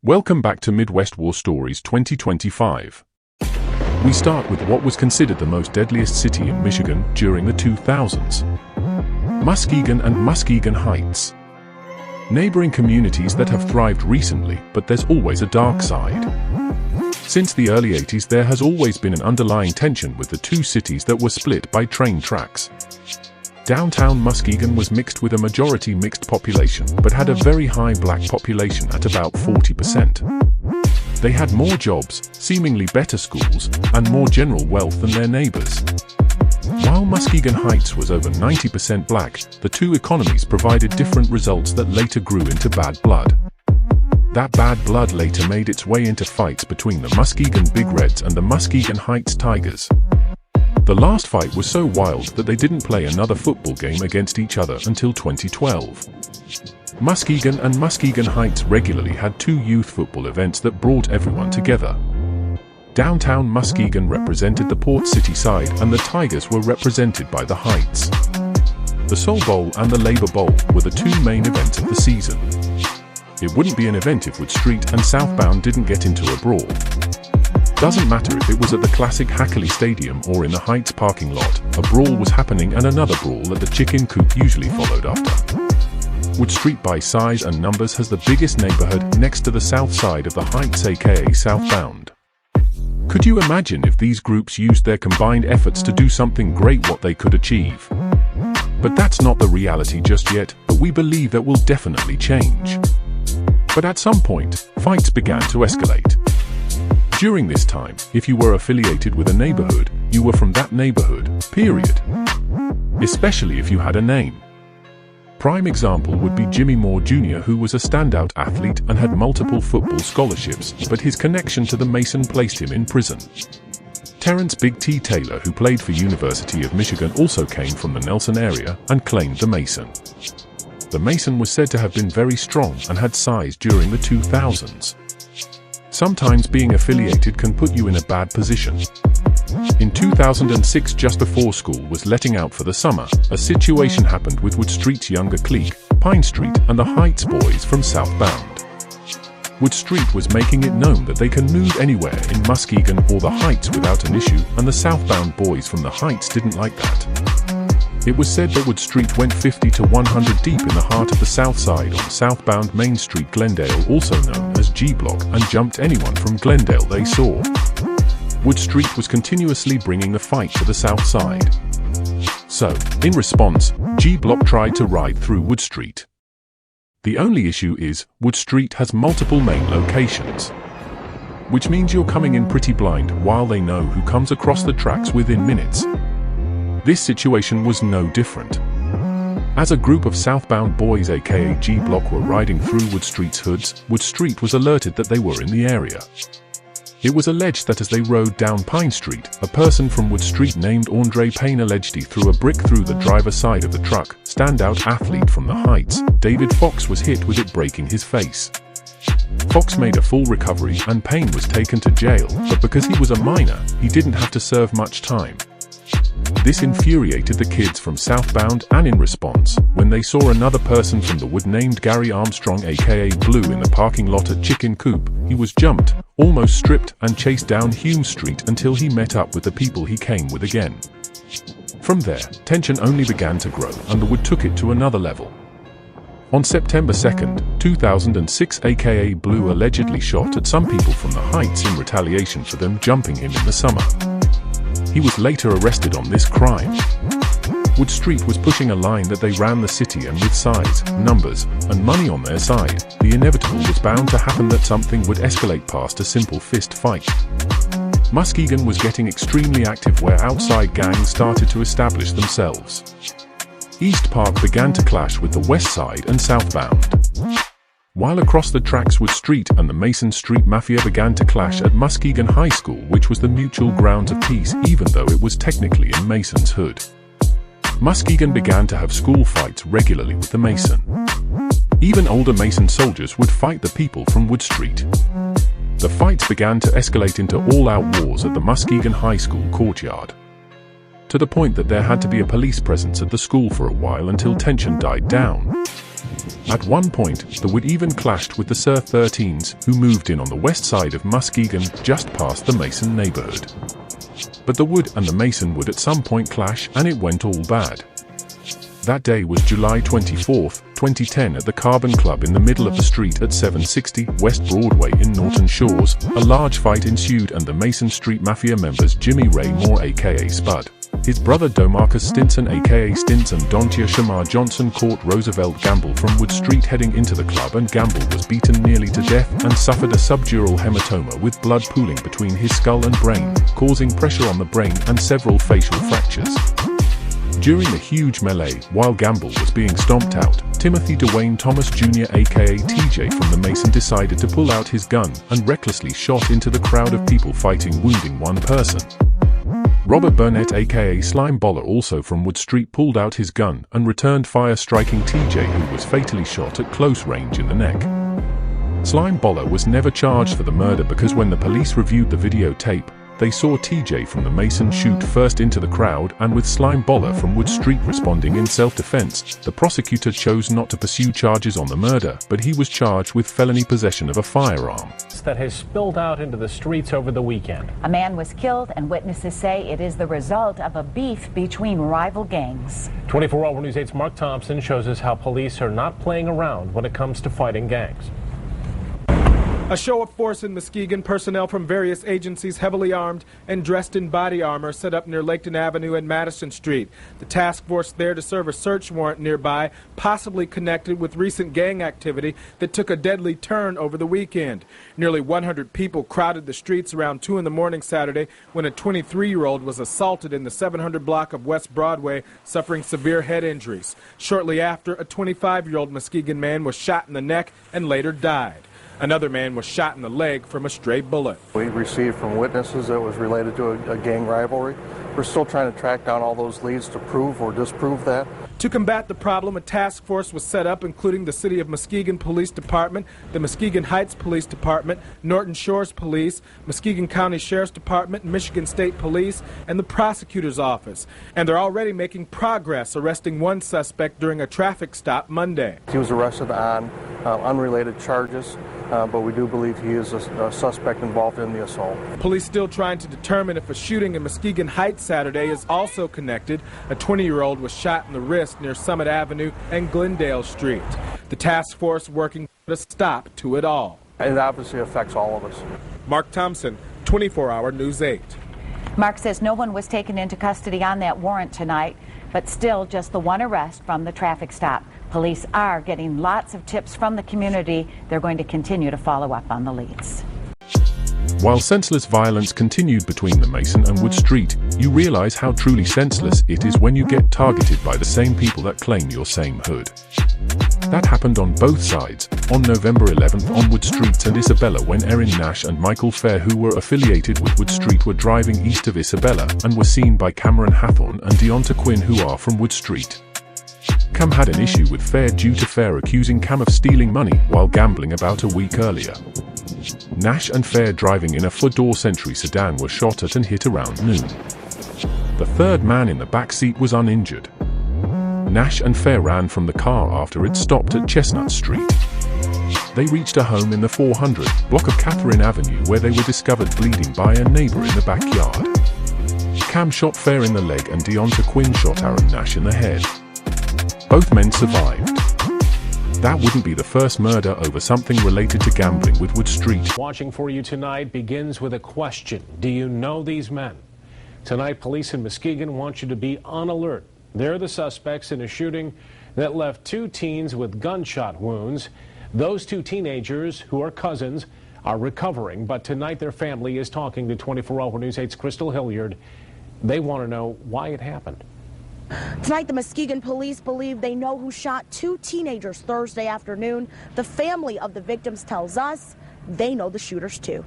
Welcome back to Midwest War Stories 2025. We start with what was considered the most deadliest city in Michigan during the 2000s. Muskegon and Muskegon Heights. Neighboring communities that have thrived recently, but there's always a dark side. Since the early 80s, there has always been an underlying tension with the two cities that were split by train tracks. Downtown Muskegon was mixed with a majority mixed population, but had a very high black population at about 40%. They had more jobs, seemingly better schools, and more general wealth than their neighbors. While Muskegon Heights was over 90% black, the two economies provided different results that later grew into bad blood. That bad blood later made its way into fights between the Muskegon Big Reds and the Muskegon Heights Tigers. The last fight was so wild that they didn't play another football game against each other until 2012. Muskegon and Muskegon Heights regularly had two youth football events that brought everyone together. Downtown Muskegon represented the Port City side and the Tigers were represented by the Heights. The Soul Bowl and the Labor Bowl were the two main events of the season. It wouldn't be an event if Wood Street and Southbound didn't get into a brawl. Doesn't matter if it was at the classic Hackley Stadium or in the Heights parking lot, a brawl was happening, and another brawl at the Chicken Coop usually followed after. Wood Street by size and numbers has the biggest neighborhood next to the south side of the Heights, aka Southbound. Could you imagine if these groups used their combined efforts to do something great, what they could achieve? But that's not the reality just yet, but we believe that will definitely change. But at some point, fights began to escalate. During this time, if you were affiliated with a neighborhood, you were from that neighborhood, period. Especially if you had a name. Prime example would be Jimmy Moore Jr., who was a standout athlete and had multiple football scholarships, but his connection to the Mason placed him in prison. Terrence Big T Taylor, who played for University of Michigan, also came from the Nelson area and claimed the Mason. The Mason was said to have been very strong and had size during the 2000s. Sometimes being affiliated can put you in a bad position. In 2006, just before school was letting out for the summer, a situation happened with Wood Street's younger clique, Pine Street, and the Heights boys from Southbound. Wood Street was making it known that they can move anywhere in Muskegon or the Heights without an issue, and the Southbound boys from the Heights didn't like that. It was said that Wood Street went 50 to 100 deep in the heart of the south side on southbound Main Street, Glendale, also known as G Block, and jumped anyone from Glendale they saw. Wood Street was continuously bringing the fight to the south side. So, in response, G Block tried to ride through Wood Street. The only issue is, Wood Street has multiple main locations. Which means you're coming in pretty blind while they know who comes across the tracks within minutes. This situation was no different. As a group of southbound boys aka G Block were riding through Wood Street's hoods, Wood Street was alerted that they were in the area. It was alleged that as they rode down Pine Street, a person from Wood Street named Andre Payne alleged he threw a brick through the driver's side of the truck. Standout athlete from the Heights, David Fox, was hit with it, breaking his face. Fox made a full recovery and Payne was taken to jail, but because he was a minor, he didn't have to serve much time. This infuriated the kids from Southbound, and in response, when they saw another person from the Wood named Gary Armstrong aka Blue in the parking lot at Chicken Coop, he was jumped, almost stripped, and chased down Hume Street until he met up with the people he came with again. From there, tension only began to grow and the Wood took it to another level. On September 2nd, 2006, aka Blue allegedly shot at some people from the Heights in retaliation for them jumping him in the summer. He was later arrested on this crime. Wood Street was pushing a line that they ran the city, and with size, numbers, and money on their side, the inevitable was bound to happen, that something would escalate past a simple fist fight. Muskegon was getting extremely active, where outside gangs started to establish themselves. East Park began to clash with the West Side and Southbound. While across the tracks, Wood Street and the Mason Street Mafia began to clash at Muskegon High School, which was the mutual grounds of peace even though it was technically in Mason's hood. Muskegon began to have school fights regularly with the Mason. Even older Mason soldiers would fight the people from Wood Street. The fights began to escalate into all-out wars at the Muskegon High School courtyard. To the point that there had to be a police presence at the school for a while until tension died down. At one point, the Wood even clashed with the Sir 13s, who moved in on the west side of Muskegon, just past the Mason neighborhood. But the Wood and the Mason would at some point clash, and it went all bad. That day was July 24, 2010 at the Carbon Club in the middle of the street at 760 West Broadway in Norton Shores. A large fight ensued and the Mason Street Mafia members Jimmy Ray Moore aka Spud, his brother Domarcus Stinson aka Stints and Dontia Shamar Johnson caught Roosevelt Gamble from Wood Street heading into the club, and Gamble was beaten nearly to death and suffered a subdural hematoma with blood pooling between his skull and brain, causing pressure on the brain and several facial fractures. During the huge melee, while Gamble was being stomped out, Timothy Dwayne Thomas Jr. aka TJ from the Mason decided to pull out his gun and recklessly shot into the crowd of people fighting, wounding one person. Robert Burnett aka Slime Baller also from Wood Street pulled out his gun and returned fire, striking TJ, who was fatally shot at close range in the neck. Slime Baller was never charged for the murder because when the police reviewed the videotape, they saw TJ from the Mason shoot first into the crowd, and with Slime Baller from Wood Street responding in self-defense, the prosecutor chose not to pursue charges on the murder, but he was charged with felony possession of a firearm. That has spilled out into the streets over the weekend. A man was killed, and witnesses say it is the result of a beef between rival gangs. 24-Hour News 8's Mark Thompson shows us how police are not playing around when it comes to fighting gangs. A show of force in Muskegon, personnel from various agencies heavily armed and dressed in body armor set up near Laketon Avenue and Madison Street. The task force there to serve a search warrant nearby, possibly connected with recent gang activity that took a deadly turn over the weekend. Nearly 100 people crowded the streets around 2 in the morning Saturday when a 23-year-old was assaulted in the 700 block of West Broadway, suffering severe head injuries. Shortly after, a 25-year-old Muskegon man was shot in the neck and later died. Another man was shot in the leg from a stray bullet. We received from witnesses that it was related to a gang rivalry. We're still trying to track down all those leads to prove or disprove that. To combat the problem, a task force was set up, including the City of Muskegon Police Department, the Muskegon Heights Police Department, Norton Shores Police, Muskegon County Sheriff's Department, Michigan State Police, and the Prosecutor's Office. And they're already making progress, arresting one suspect during a traffic stop Monday. He was arrested on unrelated charges, but we do believe he is a suspect involved in the assault. Police still trying to determine if a shooting in Muskegon Heights Saturday is also connected. A 20-year-old was shot in the wrist near Summit Avenue and Glendale Street. The task force working to put a stop to it all. It obviously affects all of us. Mark Thompson, 24-Hour News 8. Mark says no one was taken into custody on that warrant tonight, but still just the one arrest from the traffic stop. Police are getting lots of tips from the community. They're going to continue to follow up on the leads. While senseless violence continued between the Mason and Wood Street, you realize how truly senseless it is when you get targeted by the same people that claim your same hood. That happened on both sides. On November 11th on Wood Street and Isabella, when Erin Nash and Michael Fair, who were affiliated with Wood Street, were driving east of Isabella and were seen by Cameron Hathorne and Deonta Quinn, who are from Wood Street. Cam had an issue with Fair due to Fair accusing Cam of stealing money while gambling about a week earlier. Nash and Fair, driving in a four-door Century sedan, were shot at and hit around noon. The third man in the back seat was uninjured. Nash and Fair ran from the car after it stopped at Chestnut Street. They reached a home in the 400 block of Catherine Avenue where they were discovered bleeding by a neighbor in the backyard. Cam shot Fair in the leg and Deonta Quinn shot Aaron Nash in the head. Both men survived. That wouldn't be the first murder over something related to gambling with Wood Street. Watching for you tonight begins with a question. Do you know these men? Tonight, police in Muskegon want you to be on alert. They're the suspects in a shooting that left 2 teens with gunshot wounds. Those 2 teenagers, who are cousins, are recovering, but tonight their family is talking to 24-Hour News 8's Crystal Hilliard. They want to know why it happened. Tonight, the Muskegon police believe they know who shot 2 teenagers Thursday afternoon. The family of the victims tells us they know the shooters too.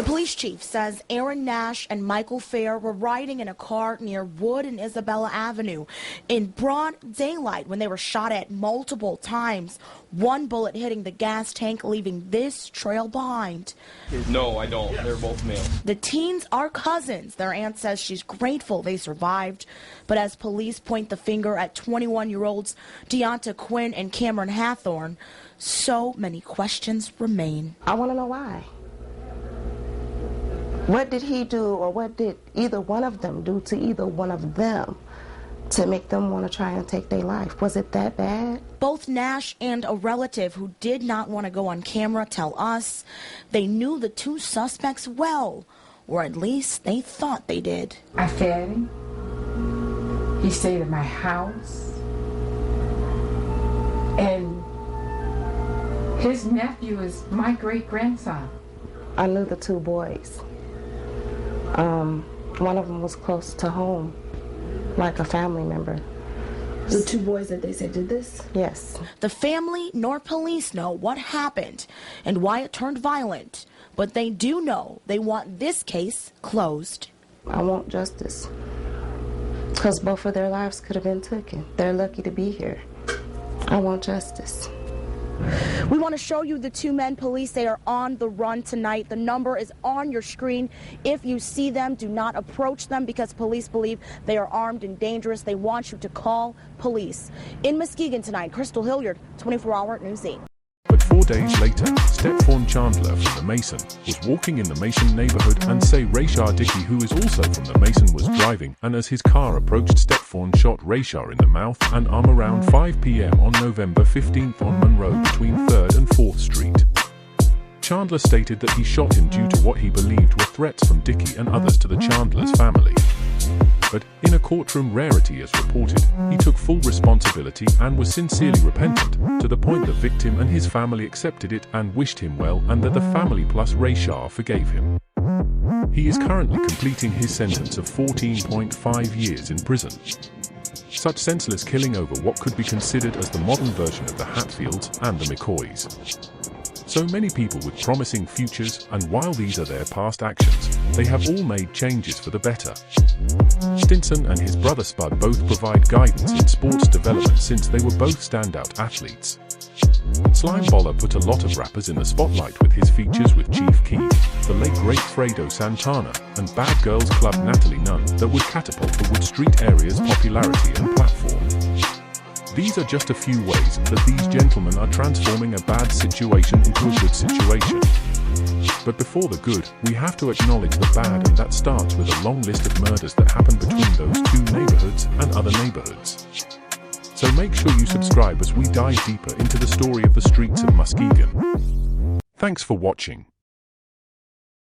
The police chief says Aaron Nash and Michael Fair were riding in a car near Wood and Isabella Avenue in broad daylight when they were shot at multiple times. One bullet hitting the gas tank, leaving this trail behind. No, I don't. They're both male. The teens are cousins. Their aunt says she's grateful they survived. But as police point the finger at 21-year-olds Deonta Quinn and Cameron Hathorn, so many questions remain. I want to know why. What did he do, or what did either one of them do to either one of them to make them want to try and take their life? Was it that bad? Both Nash and a relative who did not want to go on camera tell us they knew the two suspects well, or at least they thought they did. I fed him. He stayed at my house. And his nephew is my great-grandson. I knew the two boys. One of them was close to home, like a family member. The two boys that they said did this? Yes. The family nor police know what happened and why it turned violent, but they do know they want this case closed. I want justice, because both of their lives could have been taken. They're lucky to be here. I want justice. We want to show you the two men police say are on the run tonight. The number is on your screen. If you see them, do not approach them because police believe they are armed and dangerous. They want you to call police. In Muskegon tonight, Crystal Hilliard, 24-Hour News 8. But 4 days later, Stepfawn Chandler from the Mason was walking in the Mason neighborhood, and say Rayshar Dickey, who is also from the Mason, was driving, and as his car approached, Stepfawn shot Rayshar in the mouth and arm around 5 p.m. on November 15th on Monroe between 3rd and 4th Street. Chandler stated that he shot him due to what he believed were threats from Dickey and others to the Chandler's family. But in a courtroom rarity as reported, he took full responsibility and was sincerely repentant, to the point the victim and his family accepted it and wished him well, and that the family plus Rayshar forgave him. He is currently completing his sentence of 14.5 years in prison. Such senseless killing over what could be considered as the modern version of the Hatfields and the McCoys. So many people with promising futures, and while these are their past actions, they have all made changes for the better. Stinson and his brother Spud both provide guidance in sports development since they were both standout athletes. Slimeball put a lot of rappers in the spotlight with his features with Chief Keef, the late great Fredo Santana, and Bad Girls Club Natalie Nunn that would catapult the Wood Street area's popularity and platform. These are just a few ways that these gentlemen are transforming a bad situation into a good situation. But before the good, we have to acknowledge the bad, and that starts with a long list of murders that happened between those two neighborhoods and other neighborhoods. So make sure you subscribe as we dive deeper into the story of the streets of Muskegon. Thanks for watching.